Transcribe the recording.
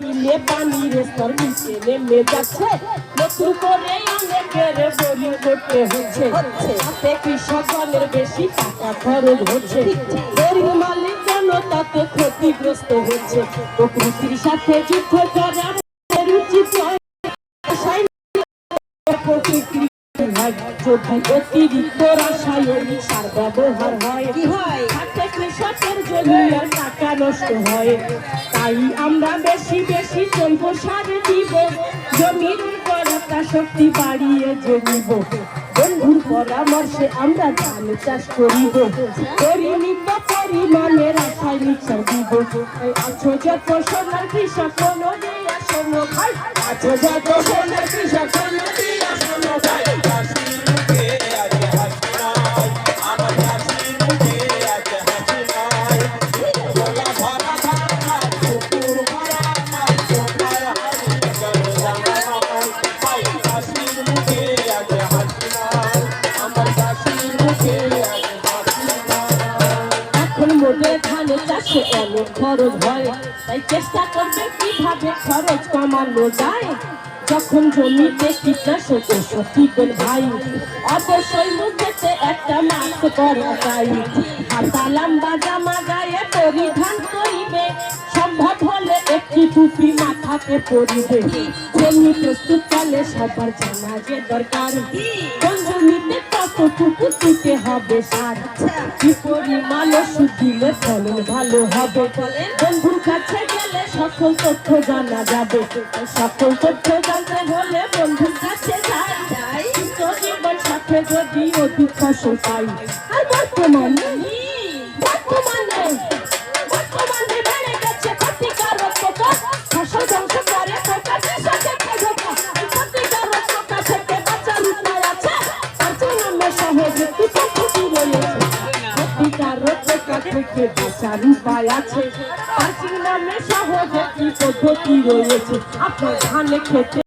দিলে পানির স্তর নিচে নেমে যাচ্ছে, নতুন করে অনেকের বোরিং করতে হচ্ছে, তাতে কৃষকগণের বেশি টাকা খরচ হচ্ছে, বোরিং মালিক কেন তাতে ক্ষতিগ্রস্ত হচ্ছে। প্রকৃতির সাথে যুদ্ধ করা উচিত প্রকৃতির যদি অতিরিক্ত রাসায়নিক সার ব্যবহার হয় কি হয়, তাতে কৃষকের জমি আর টাকা নষ্ট হয়। তাই আমরা বেশি বেশি জৈব সার দিব, জমির উর্বরতা শক্তি বাড়িয়ে জমিব। বন্ধুর পরামর্শে আমরা ধান চাষ করিব, পরিমিত পরিমাণে রাসায়নিক সার দিব। আছো যত সোনার কৃষক নদিয়া শোনো ভাই, আছো যত সোনার কৃষক নদিয়া শোনো ভাই। ধান চাষে অনেক খরচ হয়, তাই চেষ্টা করবে কিভাবে খরচ কমানো যায়। যখন জমিতে কীটনাশক ওষুধ দিবেন ভাই, অবশ্যই মুখেতে একটা মাস্ক করা চাই। হাতা লম্বা জামা গায়ে পরিধান করিবে, সম্ভব হলে একটি টুপি মাথাতে পরিবে। জমি প্রস্তুতকালে সবার জানা যে দরকার, কোন জমিতে কতটুকু দিতে হবে সার, কি পরিমাণ ওষুধ দিলে ফলন ভালো হবে। বন্ধুর কাছে গেলে সকল তথ্য জানা যাবে, সকল তথ্য জানতে হলে বন্ধুর কাছে যাই। জীবন সাথে যদি অধিক ফসল পাই। আর বর্তমানে বেড়ে গেছে ক্ষতিকারক পোকা, ফসল ধ্বংস করে পোকা, ক্ষতিকারক পোকা থেকে বাঁচার উপায় আছে, নামে সহজে কি পদ্ধতি রয়েছে। ক্ষতিকারক পোকা থেকে বাঁচার উপায় আছে, নামে সহজে কি পদ্ধতি রয়েছে। আপনার ধানে খেতে